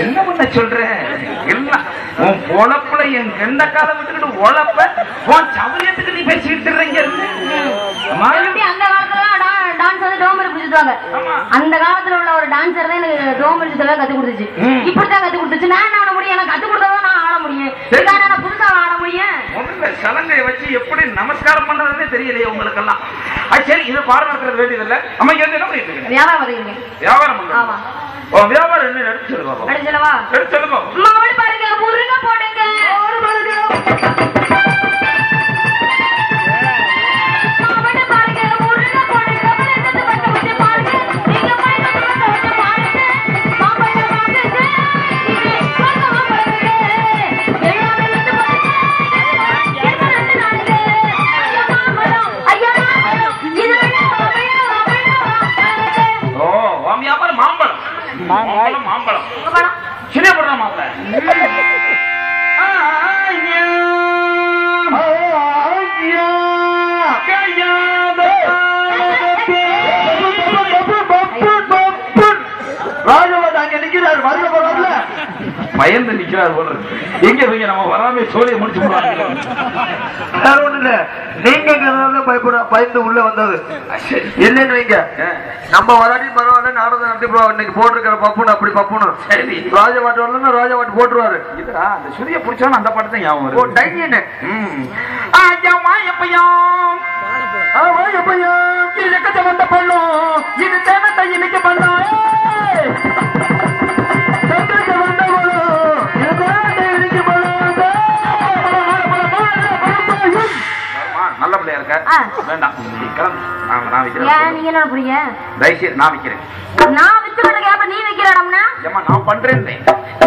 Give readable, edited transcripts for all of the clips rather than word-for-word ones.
என்ன பண்ண சொல்றேன்? உன் பொழப்புல என் கெண்ட கால விட்டுக்கிட்டு உழப்ப உன் சவுரியத்துக்கு நீ பேசிக்கிட்டு இருக்கீங்க. அந்த காலத்துல உள்ள ஒரு டான்சர் தான் எனக்கு டோம் அடிச்சதெல்லாம் கத்து கொடுத்துச்சு. இப்படித்தான் கத்து கொடுத்துச்சு. நான் ஆட முடியும், எனக்கு கத்து கொடுத்ததான் நான் ஆட முடியும். நான் புதுசா ஆட முடியும். சலங்கை வச்சு எப்படி நமஸ்காரம் பண்றதுன்னு தெரியலையே உங்களுக்கு எல்லாம். சரி, இது பாடம் நடக்கிறது வேண்டியதில்லை. அம்மா என்ன பண்ணிட்டு இருக்கீங்க? வியாபாரம் பண்ணுறீங்க. வியாபாரம் பண்ணுங்க. வியாபாரம் என்ன எடுத்துடுவா? எடுத்துடுவா. எடுத்துடுவா. மாடு பாருங்க, முருங்க போடுங்க. மாடு பாருங்க. மாம்பழம் சின்ன போடுற மாப்பிள்ள ராஜவாட் அங்க நிக்கிறார். வருக போறாருல பயந்து நிக்கிறார் போல. எங்க போய் நம்ம வராமே சோழியை முடிச்சு போடுவாங்க. நீங்க பயந்து உள்ள வந்தது இல்லைன்னு வைங்க. நம்ம வராட்டி பரவாயில்ல, நாடகம் நடத்தி இன்னைக்கு போட்டிருக்கிற பப்புனு அப்படி பப்புனு ராஜவாட்டு வரலன்னா ராஜவாட்டு போட்டுருவாரு. இதா அந்த சுதியை பிடிச்சாலும் அந்த பாட்டு தான் ஞாபகம் வரும். டைன்னு இலக்கத்தை வந்த பண்ணும் இது தேவத்தை இன்னைக்கு பண்ணோம். நல்ல பிள்ளையா இருக்க வேண்டாம். நீங்க என்ன புரிய தயவுசெய்து நான் விக்கிறேன். நான் வித்து பண்ண நீ விக்கிறடம்னா நான் பண்றேன்.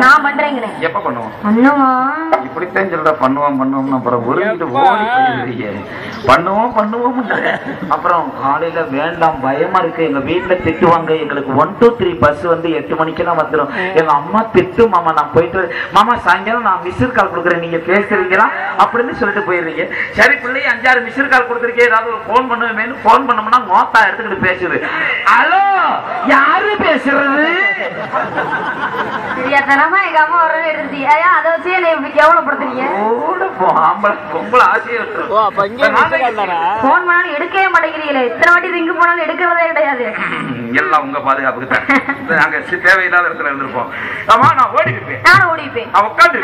நான் பண்றேங்க. எப்ப பண்ணுவோம்? பண்ணுவோம். இப்படித்தான் சொல்ற பண்ணுவோம் அப்புறம் ஒருங்கிட்டு ஓடி போயிருக்கீங்க. பண்ணுவோம் அப்புறம் காலையில வேண்டாம் பயமா இருக்கு, எங்க வீட்டுல திட்டுவாங்க, எங்களுக்கு 1 2 3 பஸ் வந்து 8 மணிக்கெல்லாம் வந்துடும், எங்க அம்மா திட்டு மாமா, நான் போயிட்டு மாமா சாயங்காலம் நான் மிஸ்ஸர் கால் கொடுக்குறேன், நீங்க பேசுறீங்களா அப்படின்னு சொல்லிட்டு போயிடுறீங்க. சரி பிள்ளைய 5 6 மிஸ்ஸர் கால் கொடுத்துருக்கேன், ஏதாவது ஒரு போன் பண்ணுவேன்னு போன் பண்ணோம்னா மோத்தா எடுத்துக்கிட்டு பேசுது. ஹலோ யாரு பேசுறது? தெரியாதனமா எங்க அம்மா ஒரு எடுத்து அதை வச்சு என்ன கேவலப்படுத்துறீங்க. போன் பண்ணாலும் எடுக்கவே மாட்டேங்கிறீங்களே. இத்தனை வாட்டி ரிங்கு போனாலும் எடுக்கிறதே கிடையாது. எல்லாம் உங்க பாதுகாப்புக்கு தான். நாங்க தேவையில்லாத இடத்துல இருந்திருப்போம். நான் ஓடி வைப்பேன். நானும் ஓடி வைப்பேன்.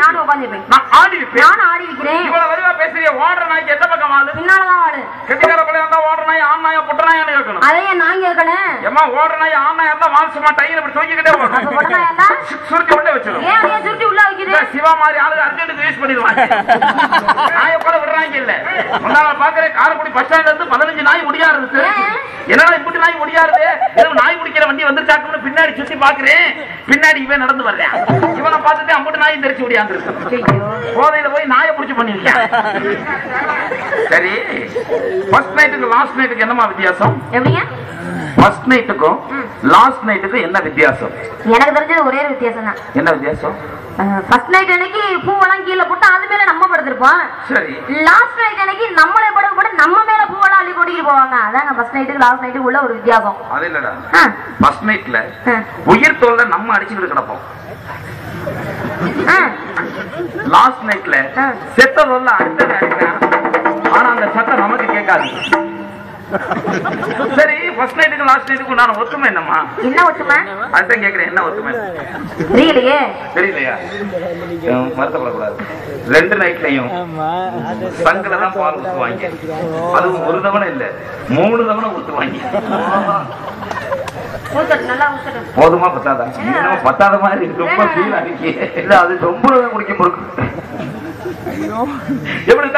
நானும் உட்காந்துருப்பேன். நான் ஆடி வைப்பேன். நானும் ஆடி வைக்கிறேன். இவ்வளவு வரிவா பேசுறீங்க. ஓடுற நாய்க்கு எந்த பக்கம் வாழு? பின்னாலதான் வாழு. கெட்டிக்கார பிள்ளையா இருந்தா ஓடுற நாய் ஆண் நாயா புட்ட நாயான்னு கேட்கணும். அதையே நான் கேட்கணும். ஏமா ஓடுற நாய் ஆண் நாயா இருந்தா மாம்சமா டையில இப்படி தூக்கிக்கிட்டே ஓடும். சுருட்டி உள்ள வச்சிடும். ஏன் அதையே சுருட்டி உள்ள வைக்குது? சிவா மாதிரி ஆளு அர்ஜென்ட் யூஸ் பண்ணிடுவாங்க. நாயை கூட விடுறாங்க இல்ல. முன்னால பாக்குறேன் காரைக்குடி பஸ் ஸ்டாண்ட்ல இருந்து 15 நாய் முடியா இருக்கு. என்னடா இப்படி நாய் முடியாது? நாய் முடிக்கிற வண்டி வந்துருச்சாக்குன்னு பின்னாடி சுத்தி பாக்குறேன். பின்னாடி இவன் நடந்து வர்றேன். இவனை பார்த்துட்டு அம்பட்டு நாய் தெரிச்சு முடியாந்துருக்கு. போதையில போய் நாயை பிடிச்சு பண்ணிருக்கேன். சரி, ஃபர்ஸ்ட் நைட்டுக்கு லாஸ்ட் நைட்டுக்கு என்னமா வித்தியாசம்? எப்படிங்க? ஃபர்ஸ்ட் நைட்டுக்கும் லாஸ்ட் நைட்டுக்கும் என்ன வித்தியாசம்? எனக்கு தெரிஞ்சது ஒரே வித்தியாசம் தான். என்ன வித்தியாசம்? ஃபர்ஸ்ட் நைட் அன்னைக்கு பூவெல்லாம் கீழே போட்டு அது மேல நம்ம படுத்திருப்போம். சரி. லாஸ்ட் நைட் அன்னைக்கு நம்மளே படுக்க போட்டு நம்ம மேல பூவெல்லாம் அள்ளி போட்டுக்கிட்டு போவாங்க. அதாங்க ஃபர்ஸ்ட் நைட்டுக்கு லாஸ்ட் நைட்டுக்கு உள்ள ஒரு வித்தியாசம். அது இல்லடா. ஃபர்ஸ்ட் நைட்ல உயிர் தோல்ல நம்ம அடிச்சுக்கிட்டு கிடப்போம். லாஸ்ட் நைட்ல செத்த தோல்ல அடுத்த அடிக்கிறான். ஆனா அந்த சத்தம் நமக்கு கேட்காது. சரி, ஃபர்ஸ்ட் நைட்டுக்கு லாஸ்ட் நைட்டுக்கு நான் ஒத்துமை என்னம்மா? என்ன ஒத்துமை? அதான் கேக்குறேன், என்ன ஒத்துமை? தெரியலையே. தெரியலையா? வருத்தப்படக்கூடாது. 2 நைட்லயும் சங்கல தான் பால் ஊத்துவாங்க. அதுவும் ஒரு தவணை இல்ல 3 தவணை ஊத்துவாங்க. போதுமா பத்தாதா? பத்தாத மாதிரி ரொம்ப ஃபீல் ஆகிச்சு. இல்ல அது ரொம்ப குடிக்க பொறுக்கு. எப்படி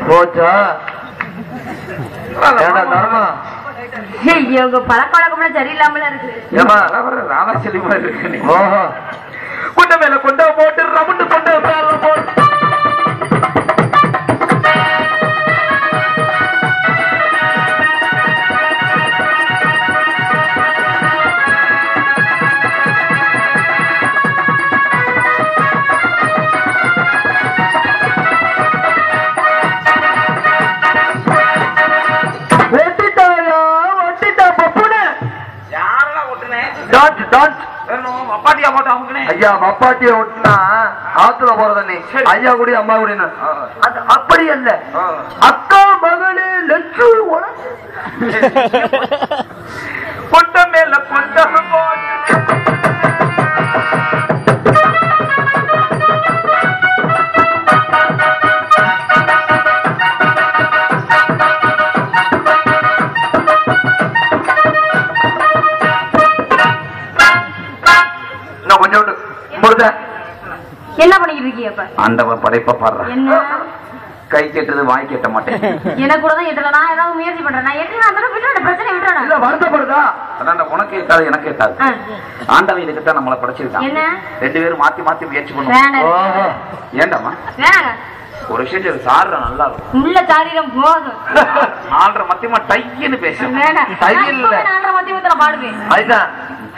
போச்சா தர்மா ஐயோ உங்க பழக்க வழக்கம்லாம் சரியில்லாமல இருக்கு. ஏமா ராதா செல்லிமா இருக்கு. ஓஹோ கொண்ட மேல கொண்ட போட்டு ரவுண்டு கொண்டு போட்டு ஐயா மப்பாட்டிய ஒட்டினா ஆத்துல போறதண்ணி ஐயா கூட அம்மா கூட அப்படி அல்ல அக்கா மகளே லட்சு கொண்ட மேல கொண்ட என்ன பண்ணிட்டு இருக்கீங்க? ஆண்டவன் படைப்ப பாடுறேன். என்ன கை கேட்டது வாய் கேட்ட மாட்டேன். எனக்கு கூட தான் எட்டல. நான் ஏதாவது முயற்சி பண்றேன். நான் எட்டல அந்த விட்டுறேன். பிரச்சனை விட்டுறேன். இல்ல வருத்தப்படுதா? அதான் உனக்கு கேட்டாது எனக்கு கேட்டாது. ஆண்டவன் இதுக்கு தான் நம்மள படைச்சிருக்கான். என்ன ரெண்டு பேரும் மாத்தி மாத்தி முயற்சி பண்ணுவோம். ஏண்டாமா வேணாங்க ஒரு விஷயம் சாடுற நல்லா இருக்கும். உள்ள சாரிரம் போதும். ஆள்ற மத்தியமா டைன்னு பேசுறேன். ஆள்ற மத்தியத்துல பாடுவேன். அதுதான்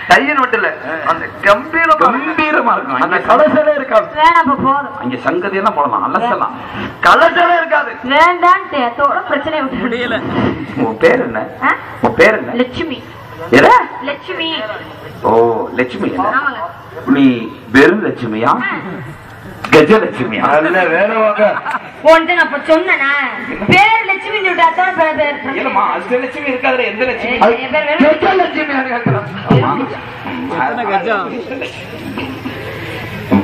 டைன்னு மட்டும் இல்ல அந்த கம்பீரமா இருக்கும். அந்த கலசலே இருக்காது. வேணாம் போதும். அங்க சங்கதி எல்லாம் போடலாம் அலசலாம். கலசலே இருக்காது. வேண்டான்ட்டு அதோட பிரச்சனை விட்டு முடியல. உன் பேர் என்ன? உன் பேர் என்ன? லட்சுமி. ஏடா லட்சுமி. ஓ லட்சுமி. ஆமாங்க. நீ வெறும் லட்சுமியா கஜலட்சுமியா? அல்ல வேணுவாங்க ஒன்று நான் இப்ப சொன்னேனா பேர் லட்சுமி சொல்லிட்டு அதோட பேர் இல்லம்மா அஷ்டலட்சுமி இருக்காதுல எந்த லட்சுமி? கஜலட்சுமி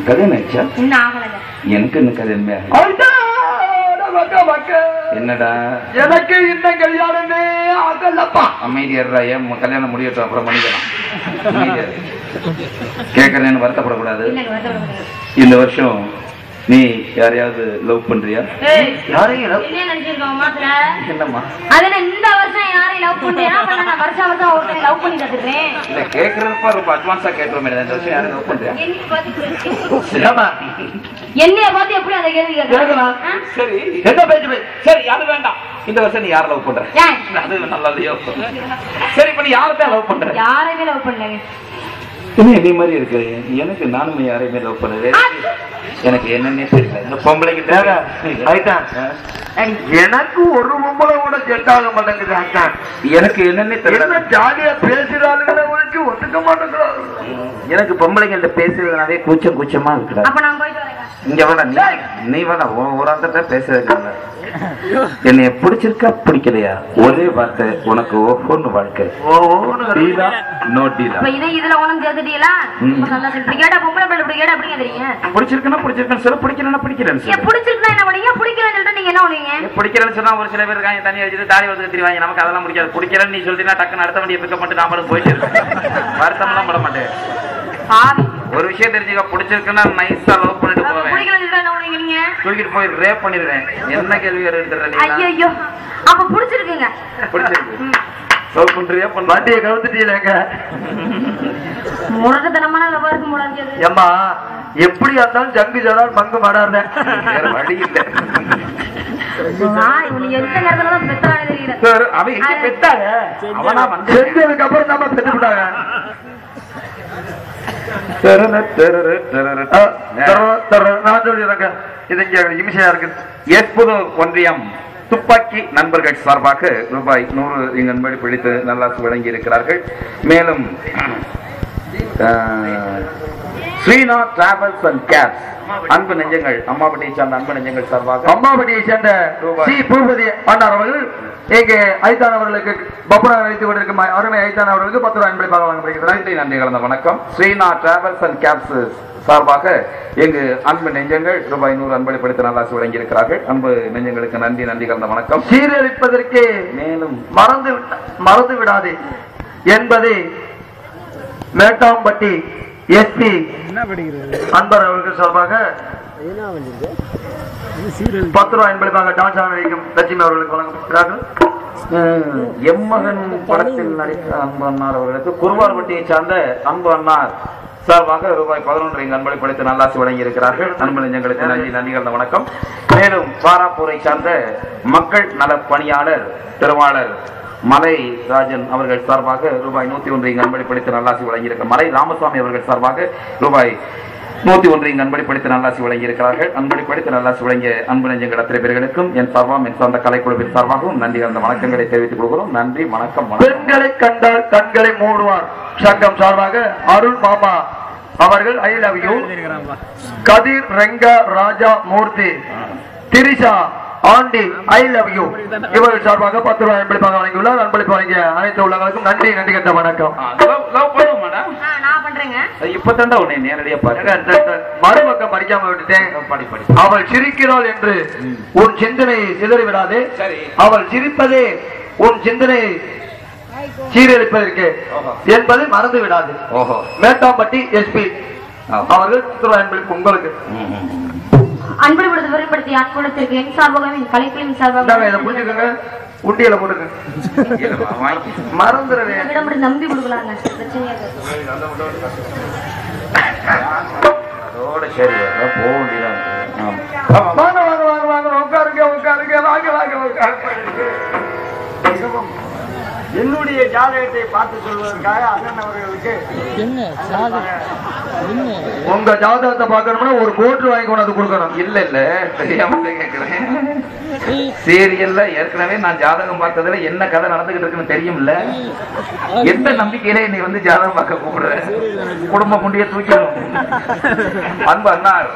கல்யாணம் ஆயிடுச்சா? இன்னும் ஆகலைங்க. எனக்கு என்ன கல்யாணமே என்னடா எனக்கு இந்த கல்யாணமே ஆகலப்பா. அமைதியா ஏன் கல்யாணம் முடியட்டும் அப்புறம் பண்ணிக்கலாம். கேட்கறேன்னு வருத்தப்படக்கூடாது. இந்த வருஷம் நீ யாரையாவது லவ் பண்றியா? என்னம்மா அதுல இந்த வருஷம் யாரையும் லவ் பண்றியா? நான் வருஷம் வருஷம் ஒருத்தனை லவ் பண்ணி கத்துக்கிறேன். இல்ல கேட்கறப்ப ரொம்ப அட்வான்ஸா கேட்டுருமே. இந்த வருஷம் யாரும் லவ் பண்றியா? என்னைய பார்த்து எப்படி அந்த கேள்வி கேட்கலாம்? சரி என்ன பேச்சு? சரி அது வேண்டாம். இந்த வருஷம் நீ யாரை லவ் பண்ற? அது நல்லா இல்லையோ. சரி இப்ப நீ யார்தான் லவ் பண்ற? யாரையுமே லவ் பண்ணலங்க. நீ மாதிரி இருக்கு. எனக்கு நானும் யாரையுமே லவ் பண்ணது எனக்கு என்னன்னே தெரியல. இந்த பொம்பளைக்கு எனக்கு ஒரு பொம்பளை கூட செட் ஆக மாட்டேங்குது. எனக்கு என்னன்னே தெரியல. ஜாலியா பேசுறாளுங்களுக்கு ஒத்துக்க மாட்டேங்கிறாரு. எனக்கு பொம்பளைங்கள்ட்ட பேசுறதுனாலே கூச்சமா இருக்கிறார். அப்ப நான் போயிட்டு வரேன். இங்க வேணா நீ வேணா ஒரு ஆள்கிட்ட பேசுறதுக்காக என்னைய பிடிச்சிருக்கா பிடிக்கலையா ஒரே வார்த்தை உனக்கு ஒவ்வொன்னு வாழ்க்கை டீலா நோ டீலா. இதுல உனக்கு சேர்த்துட்டீங்களா? இப்படி கேட்டா பொம்பளை பிள்ளை இப்படி கேட்டா அப்படிங்க தெரியுங்க. பிடிச்சிருக்குன்னா பிடிச்சிருக்கேன்னு சொல்ல, பிடிக்கலன்னா பிடிக்கலன்னு சொல்ல. பிடிச்சிருக்கா என்ன பண்ணீங்க? பிடிக்கலன்னு சொல்லிட்டு நீங்க என்ன பண்ணுவீங்க? பிடிக்கலன்னு சொன்னா ஒரு சில பேர் இருக்காங்க தண்ணி வச்சுட்டு தாடி வந்து தெரிவாங்க. நமக்கு அதெல்லாம் பிடிக்காது. பிடிக்கலன்னு நீ சொல்லிட்டீங்கன்னா டக்குன்னு அடுத்த வண்டியை பிக்கப் பண்ணிட்டு நாமளும் போயிட்டு வருத்தம் எல்லாம் பட மாட்டேன். ஒரு விஷயம் தெரிஞ்சுக்க, பிடிச்சிருக்குன்னா நைஸா லவ் பண்ணிட்டு போவேன். தூக்கிட்டு போய் ரேப் பண்ணிடுவேன். என்ன கேள்வி எடுத்துறேன்? ஐயோ அப்ப பிடிச்சிருக்குங்க. பிடிச்சிருக்கு லவ் பண்றியா? வண்டியை கவுத்துட்டீங்க. முரட்டத்தனமான லவ் இருக்கு முடியாது. ஏம்மா எப்படி இருந்தாலும் ஜங்கு ஜடால் பங்கு மாடாருந்தேன். வேற வழி இல்லை. எந்த நேரத்துலதான் பெற்றானே தெரியல. அவன் எங்க பெற்றாங்க? அவனா வந்து செஞ்சதுக்கு அப்புறம் தான் பெற்று விட்டாங்க. நான் சொல்லிடுறேங்க. இது இங்க இமிசையா இருக்கு. ஏற்புது ஒன்றியம் துப்பாக்கி நண்பர்கள் சார்பாக ரூபாய் 100 இங்கன்படி பிடித்து நல்லாசு வழங்கி இருக்கிறார்கள். மேலும் ஸ்ரீனா டிராவல்ஸ் அண்ட் கேப்ஸ் அன்பு நெஞ்சங்கள் அம்மாபட்டியை சேர்ந்த அன்பு நெஞ்சங்கள் சார்பாக அம்மாபட்டியை சேர்ந்த சி பூபதி ஆண்டார் அவர்கள் இங்கே ஐத்தான் அவர்களுக்கு பப்புனா வைத்துக் கொண்டிருக்கும் அருமை ஐத்தான் அவர்களுக்கு 10 ரூபாய் அன்பளிப்பாக வழங்கப்படுகிறது. நன்றி கலந்த வணக்கம். ஸ்ரீனா டிராவல்ஸ் அண்ட் கேப்ஸ் சார்பாக எங்கு அன்பு நெஞ்சங்கள் ரூபாய் 100 அன்பளிப்படுத்த நல்லாசு வழங்கி இருக்கிறார்கள். அன்பு நெஞ்சங்களுக்கு நன்றி நன்றி கலந்த வணக்கம். சீரழிப்பதற்கு மேலும் மறந்து விடாதே என்பதை மேட்டாம்பட்டி எஸ்பி அன்பர் அவர்கள் சார்பாக 10 ரூபாய் என்பதற்காக டான்ஸ் ஆட வைக்கும் லட்சுமி அவர்களுக்கு வழங்கப்படுகிறார்கள். எம்மகன் படத்தில் நடித்த அன்பு அண்ணார் அவர்களுக்கு குருவார்பட்டியை சார்ந்த அன்பு அண்ணார் சார்பாக ரூபாய் 11 அன்பளிப்படுத்தி நல்லாசி வழங்கி இருக்கிறார்கள். அன்பு நெஞ்சங்களுக்கு நன்றி, நன்றிகள், வணக்கம். மேலும் பாராப்பூரை சார்ந்த மக்கள் நல பணியாளர் திருவாளர் மலை ராஜன் அவர்கள் சார்பாக ரூபாய் 101 அன்பளிப்படுத்தி நல்லாசி வழங்கியிருக்க மலை ராமசாமி அவர்கள் சார்பாக ரூபாய் 101 அன்பளிப்படுத்தி நல்லாசி வழங்கி இருக்கிறார்கள். அன்பளிப்படுத்தி நல்லாசி வழங்கிய அன்பு நெஞ்சங்கள் அத்தனை பேர்களுக்கும் என் சார்பாகவும் என் சொந்த கலைக்குழுவின் சார்பாகவும் நன்றி கலந்த வணக்கங்களை தெரிவித்துக் கொள்கிறோம். நன்றி, வணக்கம். பெண்களை கண்டால் கண்களை மூடுவார் சங்கம் சார்பாக அருள் மாமா அவர்கள் I love you. Kathir Renga Raja Murthy Trisha aunty I love you இவர்கள் சார்பாக 10 ரூபாய் அன்பளிப்பாக வழங்கியுள்ளார். அன்பளிப்பு வழங்கிய அனைத்து உள்ளவர்களுக்கும் நன்றி, நன்றி கண்ட வணக்கம். இப்பதாண்டா உன்னை நேரடியா மறுபக்கம் படிக்காம விட்டுட்டேன். அவள் சிரிக்கிறாள் என்று உன் சிந்தனை சிதறி விடாதே. அவள் சிரிப்பதே உன் சிந்தனை சீரழிப்பதற்கு என்பது மறந்து விடாது. மேட்டாம்பட்டி எஸ்பி அவர்கள் 10 ரூபாய் அன்பளிப்பு உங்களுக்கு. அன்புபடுத்த விரும்படுத்திய அன்புடத்திற்கு என் சார்பாகவும் என் கலைக்குழுவின் சார்பாக இதை புரிஞ்சுக்கோங்க. உண்டியல போடுங்க, மறந்துடுவேன். நம்பி கொடுக்கலாங்க. அதோட சரி போக வேண்டியதான். வாங்க வாங்க வாங்க வாங்க உட்காருங்க உட்காருங்க வாங்க வாங்க உட்காருங்க. என்னுடைய ஜாதகத்தை பார்த்து சொல்வதற்காக அண்ணன் அவர்களுக்கு உங்க ஜாதகத்தை பார்க்கணும்னா ஒரு கோட்டு வாங்கி கொண்டாந்து கொடுக்கணும். இல்ல இல்ல தெரியாம கேட்கிறேன். சீரியல்ல ஏற்கனவே நான் ஜாதகம் பார்த்ததுல என்ன கதை நடந்துகிட்டு இருக்குன்னு தெரியும்ல. எந்த நம்பிக்கையில நீ வந்து ஜாதகம் பார்க்க கூப்பிடுற? குடும்ப முண்டிய தூக்கிடும். அன்பு அண்ணார்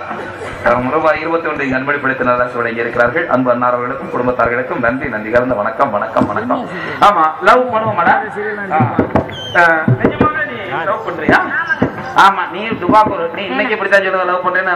ரூபாய் 21 அன்பளிப்படுத்தி நல்லாசி வழங்கி இருக்கிறார்கள். அன்பு அண்ணார் அவர்களுக்கும் குடும்பத்தார்களுக்கும் நன்றி, நன்றி கலந்த வணக்கம், வணக்கம், வணக்கம். ஆமா, லவ் பண்ணுவோமாடா? நிஜமாவே நீ லவ் பண்றியா? ஆமா, நீ துபாக்கூர். நீ இன்னைக்கு இப்படித்தான் சொல்லுவ லவ் பண்றேன்னு.